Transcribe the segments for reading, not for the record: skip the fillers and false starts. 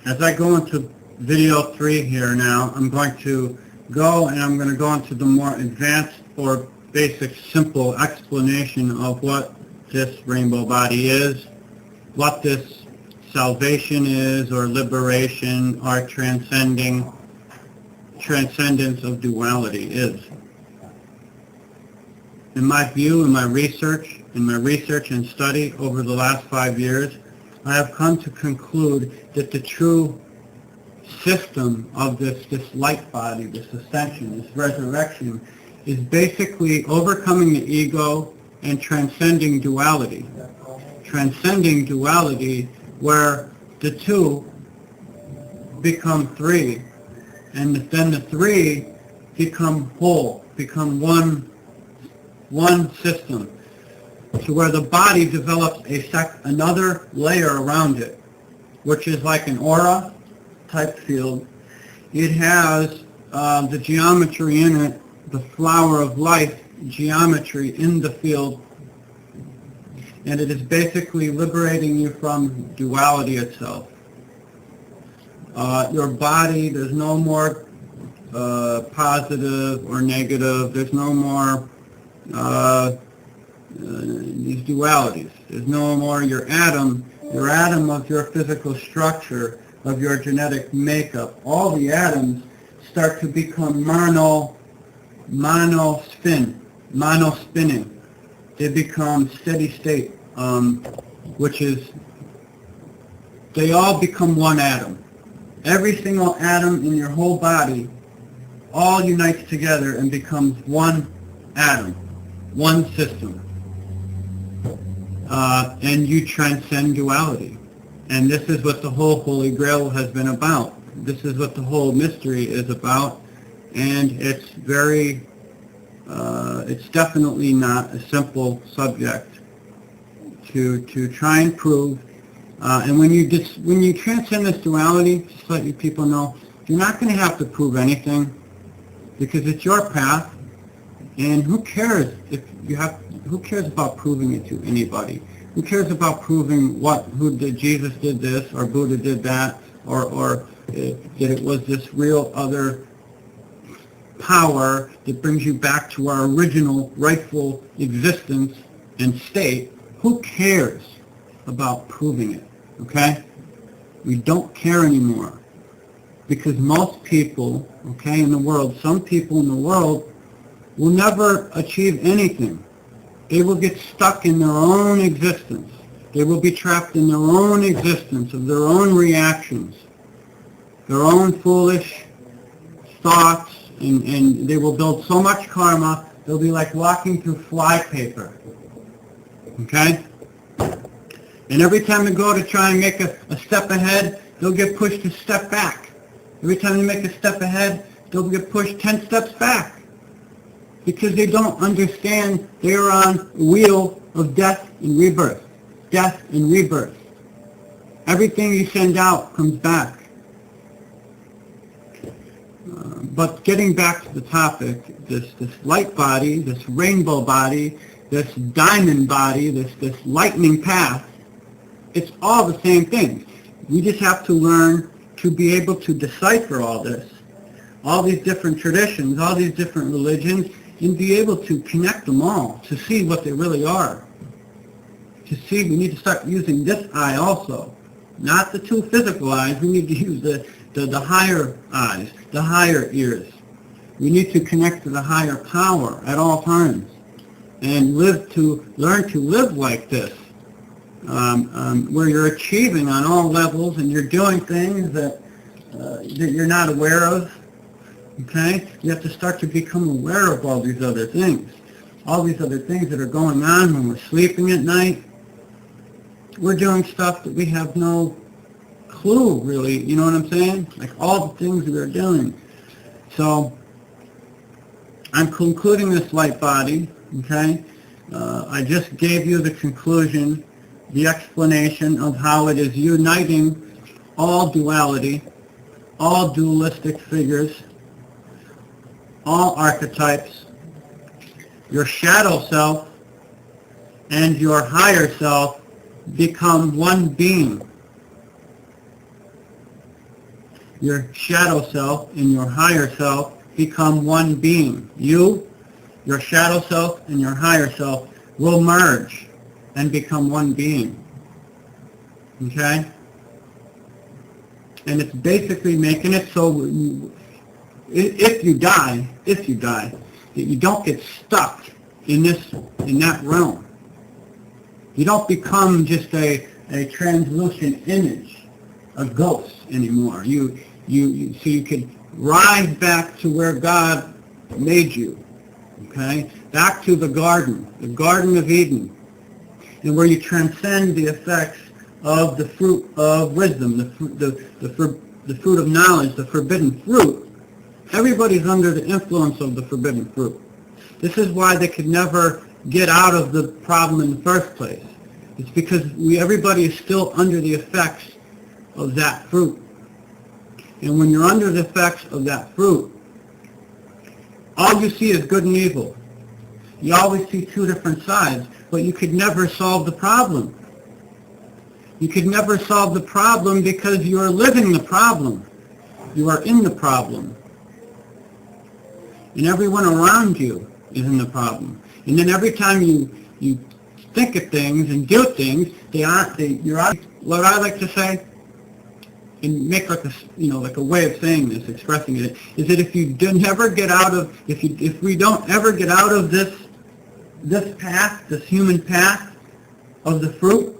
As I go into video 3 here now, I'm going to go into the more advanced or basic simple explanation of what this rainbow body is, what this salvation is, or liberation, or transcendence of duality is. In my view, in my research and study over the last 5 years, I have come to conclude that the true system of this light body, this ascension, this resurrection, is basically overcoming the ego and transcending duality. Transcending duality where the two become three, and then the three become whole, become one system, to where the body develops another layer around it, which is like an aura type field. It has the geometry in it, the flower of life geometry in the field, and it is basically liberating you from duality itself. Your body, there's no more positive or negative, there's no more these dualities. There's no more your atom of your physical structure, of your genetic makeup. All the atoms start to become mono-spinning. They become steady state, which is, they all become one atom. Every single atom in your whole body all unites together and becomes one atom, one system. And you transcend duality. And this is what the whole Holy Grail has been about. This is what the whole mystery is about. And it's it's definitely not a simple subject to try and prove. And when you transcend this duality, just to let you people know, you're not going to have to prove anything, because it's your path. And who cares who cares about proving it to anybody? Who cares about proving Jesus did this, or Buddha did that, or that it was this real other power that brings you back to our original rightful existence and state? Who cares about proving it? Okay? We don't care anymore, because most people, okay, in the world, some people in the world will never achieve anything. They will get stuck in their own existence. They will be trapped in their own existence of their own reactions, their own foolish thoughts, and they will build so much karma, they'll be like walking through flypaper. Okay? And every time they go to try and make a step ahead, they'll get pushed a step back. Every time they make a step ahead, they'll get pushed 10 steps back. Because they don't understand they are on a wheel of death and rebirth. Death and rebirth. Everything you send out comes back. But getting back to the topic, this light body, this rainbow body, this diamond body, this lightning path, it's all the same thing. We just have to learn to be able to decipher all this, all these different traditions, all these different religions, and be able to connect them all, to see what they really are. To see, we need to start using this eye also. Not the two physical eyes, we need to use the higher eyes, the higher ears. We need to connect to the higher power at all times, and learn to live like this, where you're achieving on all levels, and you're doing things that you're not aware of. Okay? You have to start to become aware of all these other things. All these other things that are going on when we're sleeping at night. We're doing stuff that we have no clue, really. You know what I'm saying? Like all the things that we're doing. So, I'm concluding this light body, okay? I just gave you the conclusion, the explanation of how it is uniting all duality, all dualistic figures, all archetypes, your shadow self and your higher self become one being. your shadow self and your higher self become one being. You, your shadow self, and your higher self will merge and become one being. Okay? And it's basically making it so if you die, that you don't get stuck in that realm. You don't become just a translucent image, a ghost anymore. So you can rise back to where God made you. Okay? Back to the Garden of Eden, and where you transcend the effects of the fruit of wisdom, the fruit of knowledge, the forbidden fruit. Everybody's under the influence of the forbidden fruit. This is why they could never get out of the problem in the first place. It's because everybody is still under the effects of that fruit. And when you're under the effects of that fruit, all you see is good and evil. You always see two different sides, but you could never solve the problem. You could never solve the problem because you are living the problem. You are in the problem. And everyone around you is in the problem. And then every time you think of things and do things, what I like to say, and make like a way of saying this, expressing it, is that if we don't ever get out of this path, this human path of the fruit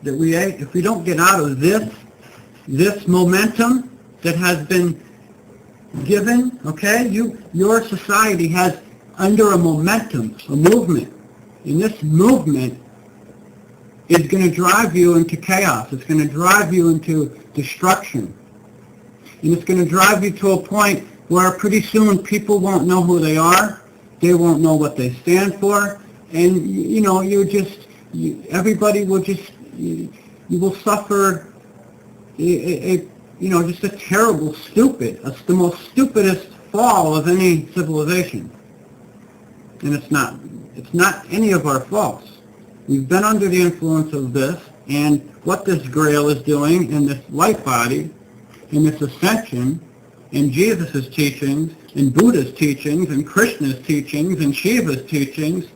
that we ate, if we don't get out of this momentum that has been given, okay, your society has under a momentum, a movement, and this movement is going to drive you into chaos. It's going to drive you into destruction. And it's going to drive you to a point where pretty soon people won't know who they are. They won't know what they stand for. And, everybody will you will suffer just a terrible, the most stupidest fall of any civilization. And it's not any of our faults. We've been under the influence of this, and what this Grail is doing in this light body, in this ascension, in Jesus' teachings, in Buddha's teachings, in Krishna's teachings, in Shiva's teachings,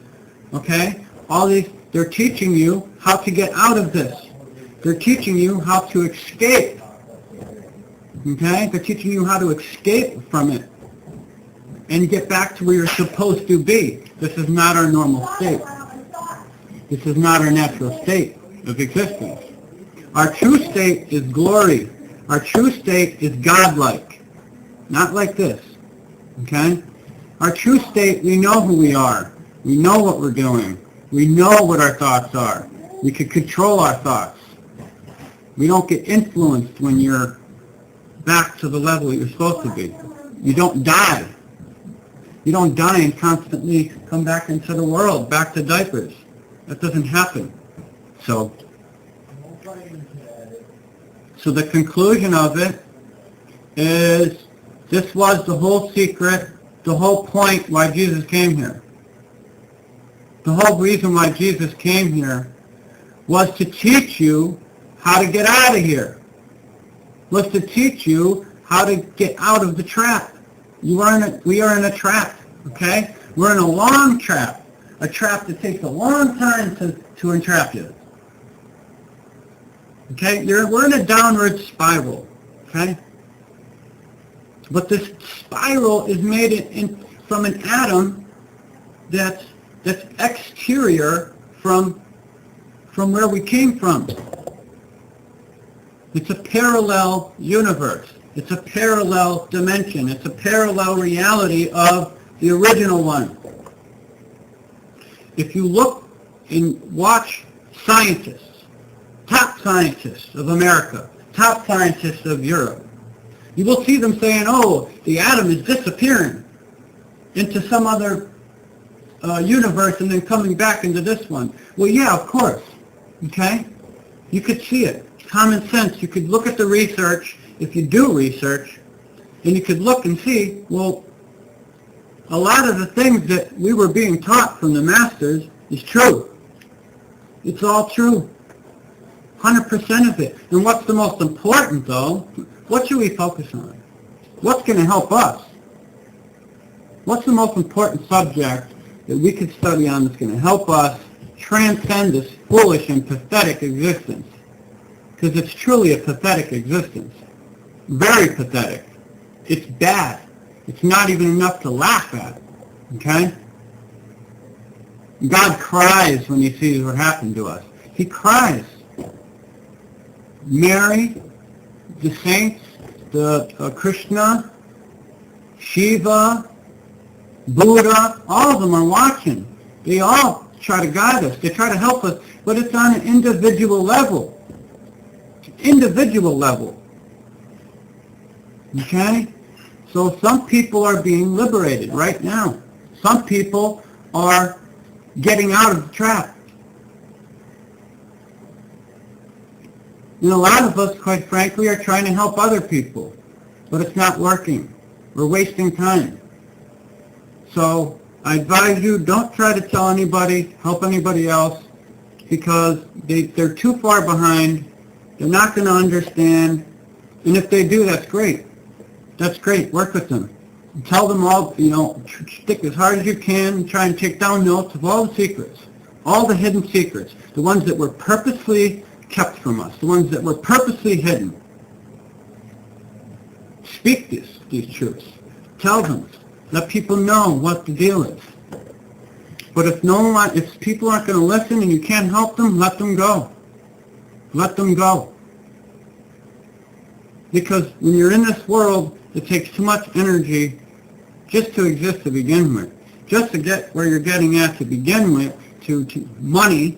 okay? All these, they're teaching you how to get out of this. They're teaching you how to escape. Okay? They're teaching you how to escape from it and get back to where you're supposed to be. This is not our normal state. This is not our natural state of existence. Our true state is glory. Our true state is godlike. Not like this. Okay? Our true state, we know who we are. We know what we're doing. We know what our thoughts are. We can control our thoughts. We don't get influenced when you're back to the level you're supposed to be. You don't die. You don't die and constantly come back into the world, back to diapers. That doesn't happen. So the conclusion of it is this was the whole secret, the whole point why Jesus came here. The whole reason why Jesus came here was to teach you how to get out of here. Was to teach you how to get out of the trap. We are in a trap, okay? We're in a long trap. A trap that takes a long time to entrap you. Okay? We're in a downward spiral, okay? But this spiral is made from an atom that's exterior from where we came from. It's a parallel universe. It's a parallel dimension. It's a parallel reality of the original one. If you look and watch scientists, top scientists of America, top scientists of Europe, you will see them saying, oh, the atom is disappearing into some other universe and then coming back into this one. Well, yeah, of course. Okay? You could see it. Common sense. You could look at the research, if you do research, and you could look and see, well, a lot of the things that we were being taught from the masters is true. It's all true. 100% of it. And what's the most important, though, What should we focus on? What's going to help us? What's the most important subject that we could study on that's going to help us transcend this foolish and pathetic existence? Because it's truly a pathetic existence. Very pathetic. It's bad. It's not even enough to laugh at. Okay? God cries when he sees what happened to us. He cries. Mary, the saints, the Krishna, Shiva, Buddha, all of them are watching. They all try to guide us. They try to help us, but it's on an individual level. Individual level. Okay? So some people are being liberated right now. Some people are getting out of the trap. And a lot of us, quite frankly, are trying to help other people, but it's not working. We're wasting time. So I advise you, don't try to tell anybody, help anybody else, because they're too far behind. They're not going to understand. And if they do, that's great. That's great. Work with them. Tell them all, stick as hard as you can, try and take down notes of all the secrets, all the hidden secrets, the ones that were purposely kept from us, the ones that were purposely hidden. Speak these truths. Tell them. Let people know what the deal is. But if people aren't going to listen and you can't help them, let them go. Let them go. Because when you're in this world, it takes too much energy just to exist to begin with. Just to get where you're getting at to begin with, to money,